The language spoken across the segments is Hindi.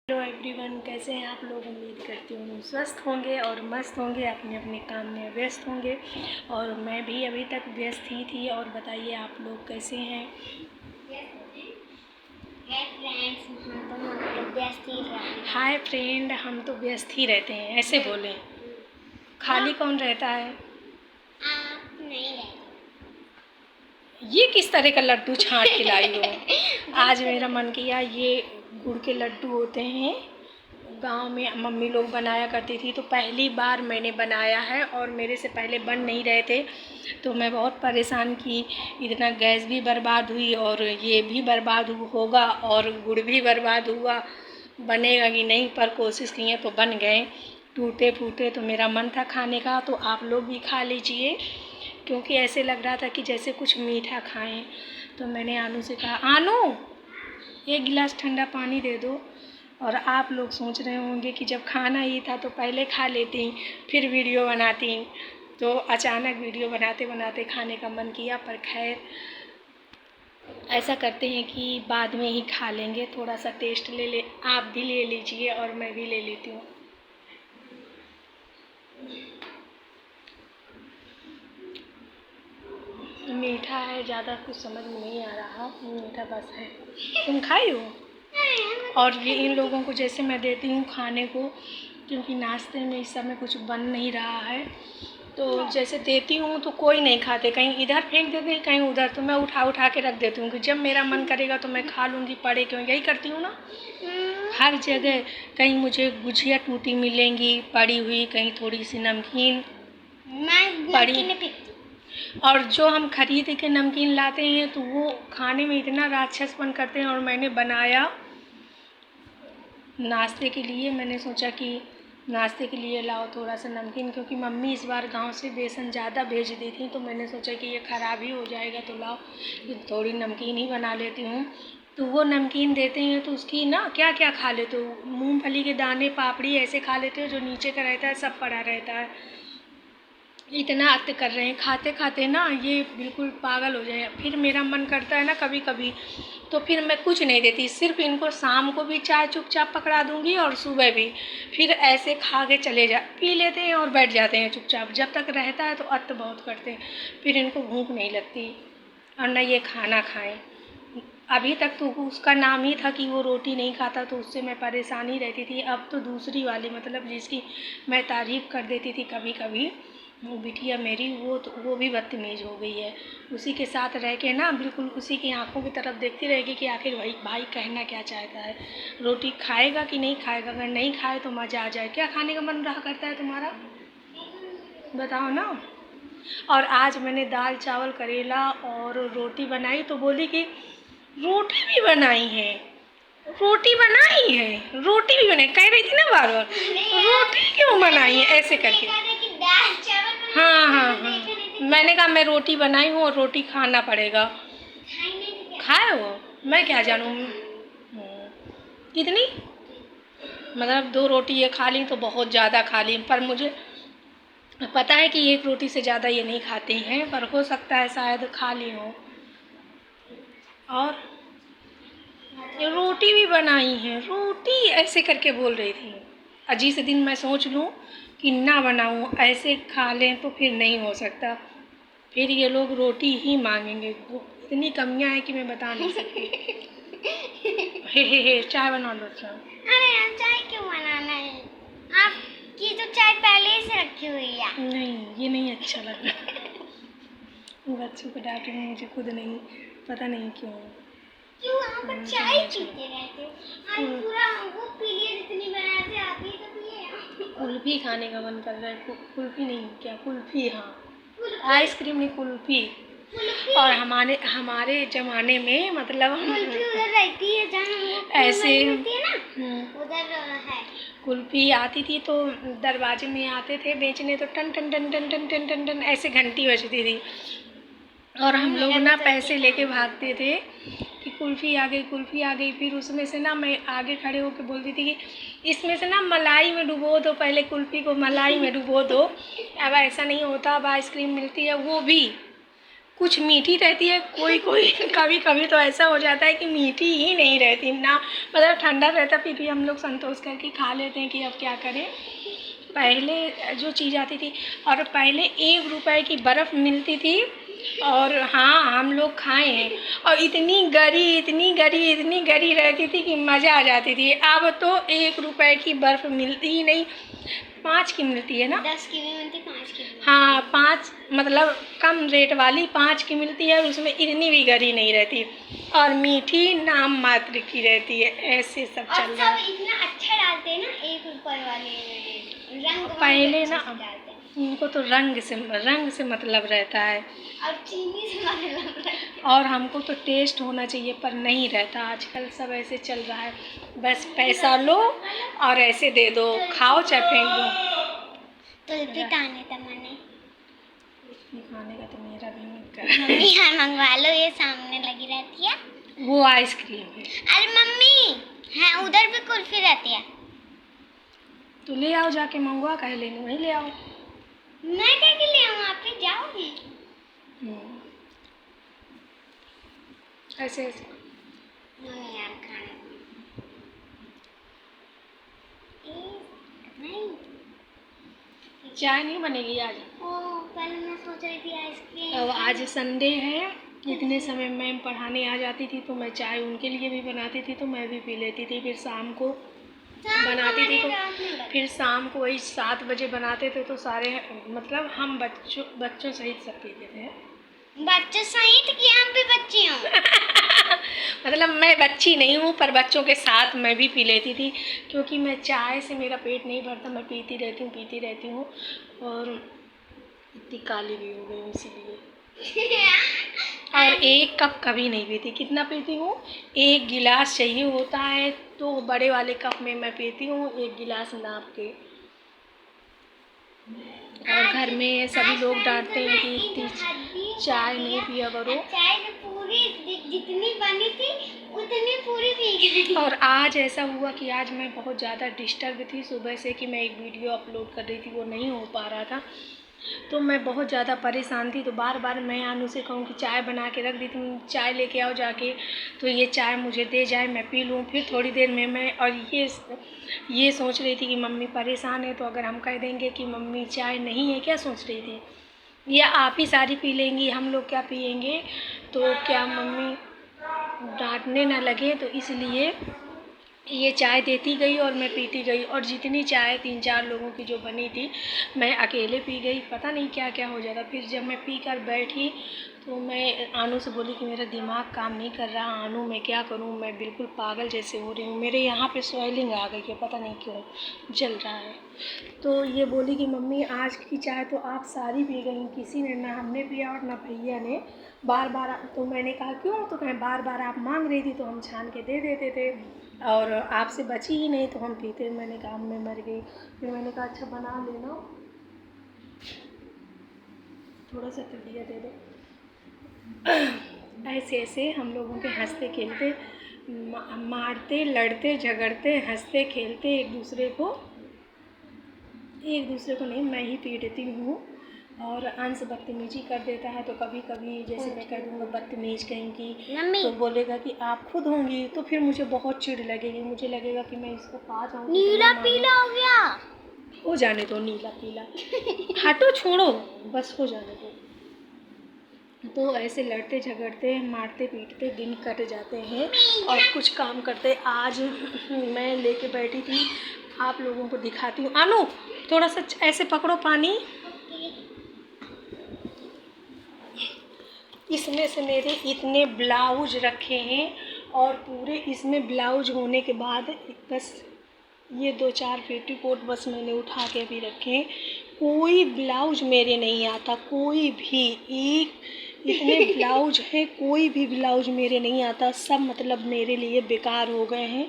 हेलो एवरीवन, कैसे हैं आप लोग। उम्मीद करती हूँ स्वस्थ होंगे और मस्त होंगे, अपने अपने काम में व्यस्त होंगे। और मैं भी अभी तक व्यस्त ही थी। और बताइए आप लोग कैसे हैं। हाय फ्रेंड, हम तो व्यस्त ही रहते हैं, ऐसे बोलें। खाली कौन रहता है। आप नहीं रहते। ये किस तरह का लड्डू छांट के लाई हो। आज मेरा मन किया, ये गुड़ के लड्डू होते हैं, गांव में मम्मी लोग बनाया करती थी, तो पहली बार मैंने बनाया है और मेरे से पहले बन नहीं रहे थे। तो मैं बहुत परेशान की, इतना गैस भी बर्बाद हुई और ये भी बर्बाद होगा और गुड़ भी बर्बाद हुआ, बनेगा कि नहीं। पर कोशिश किए तो बन गए, टूटे फूटे। तो मेरा मन था खाने का, तो आप लोग भी खा लीजिए, क्योंकि ऐसे लग रहा था कि जैसे कुछ मीठा खाएं। तो मैंने आनू से कहा, आनू एक गिलास ठंडा पानी दे दो। और आप लोग सोच रहे होंगे कि जब खाना ही था तो पहले खा लेती फिर वीडियो बनाती। तो अचानक वीडियो बनाते बनाते खाने का मन किया, पर खैर ऐसा करते हैं कि बाद में ही खा लेंगे। थोड़ा सा टेस्ट ले आप भी ले लीजिए और मैं भी ले लेती हूँ। मीठा है, ज़्यादा कुछ समझ में नहीं आ रहा, मीठा बस है। तुम खाई हो। और ये इन लोगों को जैसे मैं देती हूँ खाने को, क्योंकि नाश्ते में इस समय कुछ बन नहीं रहा है, तो जैसे देती हूँ तो कोई नहीं खाते, कहीं इधर फेंक देते हैं कहीं उधर। तो मैं उठा उठा के रख देती हूँ कि जब मेरा मन करेगा तो मैं खा लूँगी, पड़े क्यों। यही करती हूँ ना हर जगह। कहीं मुझे गुजिया टूटी मिलेंगी पड़ी हुई, कहीं थोड़ी सी नमकीन पड़ी। और जो हम खरीद के नमकीन लाते हैं तो वो खाने में इतना राक्षसपन करते हैं। और मैंने बनाया नाश्ते के लिए, मैंने सोचा कि नाश्ते के लिए लाओ थोड़ा सा नमकीन, क्योंकि मम्मी इस बार गांव से बेसन ज़्यादा भेज दी थी। तो मैंने सोचा कि ये ख़राब ही हो जाएगा, तो लाओ थोड़ी नमकीन ही बना लेती हूँ। तो वो नमकीन देते हैं तो उसकी ना क्या क्या खा लेते हो, मूंगफली के दाने पापड़ी ऐसे खा लेते हो, जो नीचे का रहता है सब पड़ा रहता है। इतना अत्य कर रहे हैं, खाते खाते ना ये बिल्कुल पागल हो जाए। फिर मेरा मन करता है ना कभी कभी, तो फिर मैं कुछ नहीं देती, सिर्फ इनको शाम को भी चाय चुपचाप पकड़ा दूंगी और सुबह भी। फिर ऐसे खा के चले पी लेते हैं और बैठ जाते हैं चुपचाप। जब तक रहता है तो अत्य बहुत करते हैं, फिर इनको भूख नहीं लगती और न ये खाना खाएं। अभी तक तो उसका नाम ही था कि वो रोटी नहीं खाता, तो उससे मैं परेशानी रहती थी। अब तो दूसरी वाली, मतलब जिसकी मैं तारीफ़ कर देती थी कभी कभी, वो बिटिया मेरी, वो भी बदतमीज़ हो गई है। उसी के साथ रह के ना बिल्कुल उसी की आंखों की तरफ देखती रहेगी कि आखिर भाई कहना क्या चाहता है। रोटी खाएगा कि नहीं खाएगा, अगर नहीं खाए तो मज़ा आ जाए। क्या खाने का मन रहा करता है तुम्हारा, बताओ ना। और आज मैंने दाल चावल करेला और रोटी बनाई, तो बोली कि रोटी भी बनाई है, रोटी बनाई है, रोटी भी बनाई, कह रही थी ना बार बार रोटी क्यों बनाई है ऐसे करके। हाँ हाँ हाँ, मैंने कहा मैं रोटी बनाई हूँ और रोटी खाना पड़ेगा। खाए हो, मैं क्या जानूँ। कितनी, मतलब 2 रोटी ये खा ली तो बहुत ज़्यादा खा ली, पर मुझे पता है कि 1 रोटी से ज़्यादा ये नहीं खाती हैं, पर हो सकता है शायद खा ली हो। और ये रोटी भी बनाई है, रोटी ऐसे करके बोल रही थी। अजी से दिन मैं सोच लूँ कि ना बनाऊँ, ऐसे खा लें तो फिर नहीं हो सकता, फिर ये लोग रोटी ही मांगेंगे। वो इतनी कमियाँ हैं कि मैं बता नहीं सकती। हे चाय बना लो। अरे यार, चाय क्यों बनाना है? आपकी तो चाय पहले ही से रखी हुई है। नहीं, ये नहीं अच्छा लग रहा। बच्चों को डांट रही हूँ, मुझे खुद नहीं पता नहीं क्यों। क्यों आप चाय पीते रहते हो? आज पूरा वो पी लिए, जितनी बनाते आती है तो पिए। कुल्फी खाने का मन कर रहा है। कुल्फी नहीं, क्या कुल्फी, हाँ आइसक्रीम नहीं, कुल्फी। और हमारे हमारे ज़माने में मतलब कुल्फी उधर रहती है जहाँ ऐसे होती है ना, उधर है। कुल्फी आती थी तो दरवाजे में आते थे बेचने, तो टन टन टन टन टन टन टन टन ऐसे घंटी बजती थी, और हम लोग ना पैसे लेके भागते थे कि कुल्फ़ी आ गई, कुल्फ़ी आ गई। फिर उसमें से ना मैं आगे खड़े होकर बोलती थी कि इसमें से ना मलाई में डुबो दो, पहले कुल्फ़ी को मलाई में डुबो दो। अब ऐसा नहीं होता, अब आइसक्रीम मिलती है वो भी कुछ मीठी रहती है, कोई कोई कभी कभी तो ऐसा हो जाता है कि मीठी ही नहीं रहती ना, मतलब ठंडा रहता, फिर भी हम लोग संतोष करके खा लेते हैं कि अब क्या करें। पहले जो चीज़ आती थी, और पहले 1 रुपए की बर्फ़ मिलती थी, और हाँ हम लोग खाए हैं, और इतनी गरी रहती थी कि मज़ा आ जाती थी। अब तो 1 रुपए की बर्फ़ मिलती ही नहीं, 5 की मिलती है ना। 10 की भी मिलती, 5 की भी मिलती। हाँ 5, मतलब कम रेट वाली 5 की मिलती है, और उसमें इतनी भी गरी नहीं रहती, और मीठी नाम मात्र की रहती है। ऐसे सब और चल रहा है। सब इतना अच्छा डालते हैं ना 1 रुपए वाले रंग पहले अच्छे ना से डालते हैं। इनको तो रंग से मतलब रहता है, और चीनी से मतलब रहता है। और हमको तो टेस्ट होना चाहिए, पर नहीं रहता। आजकल सब ऐसे चल रहा है, बस पैसा लो और ऐसे दे दो, खाओ चाहे फेंक दो। तुलसी खाने का मने खाने का तो मेरा भी मन कर रहा है। मम्मी यार मंगवा लो, ये सामने लगी रहती है। वो आइसक्रीम है। अरे मम्मी है, उधर भी कुल्फी रहती है। तो ले आओ, जाके मंगवा, कहे लेने वहीं ले आओ। मैं क्या के लिए आऊँ, आप ही जाओगी। ऐसे ऐसे नहीं यार खाने नहीं। चाय नहीं बनेगी आज। पहले मैं सोच रही थी आइसक्रीम। अब आज संडे है, इतने समय मैम पढ़ाने आ जाती थी तो मैं चाय उनके लिए भी बनाती थी, तो मैं भी पी लेती थी। फिर शाम को बनाती थी, तो फिर शाम को वही 7 बजे बनाते थे, तो सारे मतलब हम बच्चों सहित सब पीते थे। बच्चों सहित कि हम भी बच्ची हूँ। मतलब मैं बच्ची नहीं हूँ, पर बच्चों के साथ मैं भी पी लेती थी, क्योंकि मैं चाय से मेरा पेट नहीं भरता, मैं पीती रहती हूँ, और इतनी काली भी हो गई हूँ इसीलिए। और 1 कप कभी नहीं पीती। कितना पीती हूँ, 1 गिलास चाहिए होता है, तो बड़े वाले कप में मैं पीती हूँ 1 गिलास नाप के। और घर में सभी लोग डांटते हैं कि इतनी चाय नहीं पिया करो। चाय तो पूरी जितनी बनी थी उतनी पूरी पी गई। और आज ऐसा हुआ कि आज मैं बहुत ज़्यादा डिस्टर्ब थी सुबह से, कि मैं एक वीडियो अपलोड कर रही थी, वो नहीं हो पा रहा था, तो मैं बहुत ज़्यादा परेशान थी। तो बार बार मैं अनु से कहूँ कि चाय बना के रख दी, तुम चाय लेके आओ जाके, तो ये चाय मुझे दे जाए, मैं पी लूँ। फिर थोड़ी देर में मैं, और ये सोच रही थी कि मम्मी परेशान है, तो अगर हम कह देंगे कि मम्मी चाय नहीं है, क्या सोच रही थी, या आप ही सारी पी लेंगी, हम लोग क्या पियेंगे, तो क्या मम्मी डांटने ना लगे, तो इसलिए ये चाय देती गई और मैं पीती गई। और जितनी चाय 3-4 लोगों की जो बनी थी, मैं अकेले पी गई। पता नहीं क्या क्या हो जाता। फिर जब मैं पी कर बैठी, तो मैं आनू से बोली कि मेरा दिमाग काम नहीं कर रहा, आनू मैं क्या करूं, मैं बिल्कुल पागल जैसे हो रही हूँ, मेरे यहाँ पे स्वेलिंग आ गई है, पता नहीं क्यों जल रहा है। तो ये बोली कि मम्मी आज की चाय तो आप सारी पी गई, किसी ने ना हमने पिया और ना भैया ने, बार बार। तो मैंने कहा क्यों, तो कहें बार बार आप मांग रही थी तो हम छान के दे देते थे, और आपसे बची ही नहीं तो हम पीते। मैंने कहा मैं मर गई। फिर मैंने कहा अच्छा बना लेना, थोड़ा सा कटिया दे दो। ऐसे ऐसे हम लोगों के हंसते खेलते, मारते लड़ते झगड़ते हंसते खेलते एक दूसरे को नहीं, मैं ही पीटती हूँ। और अंश बदतमीजी कर देता है, तो कभी कभी जैसे मैं कह दूँगा बदतमीज कहीं की, तो बोलेगा कि आप खुद होंगी, तो फिर मुझे बहुत चिढ़ लगेगी, मुझे लगेगा कि मैं इसको पा जाऊँ। नीला पीला हो गया, हो जाने दो नीला पीला, हटो छोड़ो, बस हो जाने दो। तो ऐसे लड़ते झगड़ते मारते पीटते दिन कट जाते हैं, और कुछ काम करते। आज मैं लेके बैठी थी, आप लोगों को दिखाती हूँ। आनू थोड़ा सा ऐसे पकड़ो पानी। इसमें से मेरे इतने ब्लाउज रखे हैं, और पूरे इसमें ब्लाउज होने के बाद बस ये 2-4 पेटीकोट बस मैंने उठा के भी रखे हैं। कोई ब्लाउज मेरे नहीं आता, कोई भी। एक इतने ब्लाउज हैं, कोई भी ब्लाउज मेरे नहीं आता, सब मतलब मेरे लिए बेकार हो गए हैं,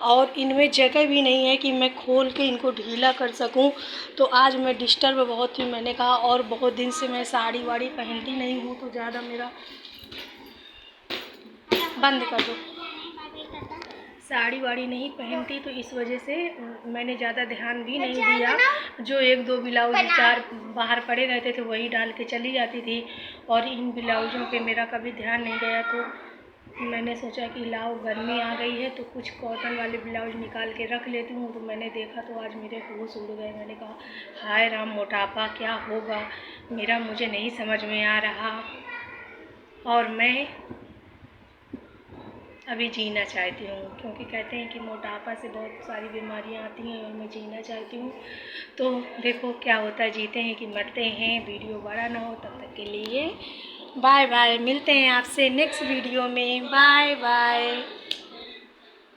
और इनमें जगह भी नहीं है कि मैं खोल के इनको ढीला कर सकूं। तो आज मैं डिस्टर्ब बहुत थी, मैंने कहा, और बहुत दिन से मैं साड़ी वाड़ी पहनती नहीं हूँ, तो ज़्यादा मेरा बंद कर दो, साड़ी वाड़ी नहीं पहनती, तो इस वजह से मैंने ज़्यादा ध्यान भी नहीं दिया। जो 1-2 ब्लाउज 4 बाहर पड़े रहते थे वही डाल के चली जाती थी, और इन ब्लाउज़ों पे मेरा कभी ध्यान नहीं गया। तो मैंने सोचा कि लाओ गर्मी आ गई है तो कुछ कॉटन वाले ब्लाउज निकाल के रख लेती हूँ। तो मैंने देखा तो आज मेरे होश उड़ गए। मैंने कहा हाय राम, मोटापा क्या होगा मेरा, मुझे नहीं समझ में आ रहा। और मैं अभी जीना चाहती हूँ, क्योंकि कहते हैं कि मोटापा से बहुत सारी बीमारियाँ आती हैं, और मैं जीना चाहती हूँ। तो देखो क्या होता है, जीते हैं कि मरते हैं। वीडियो बड़ा ना हो, तब तक के लिए बाय बाय। मिलते हैं आपसे नेक्स्ट वीडियो में। Bye bye.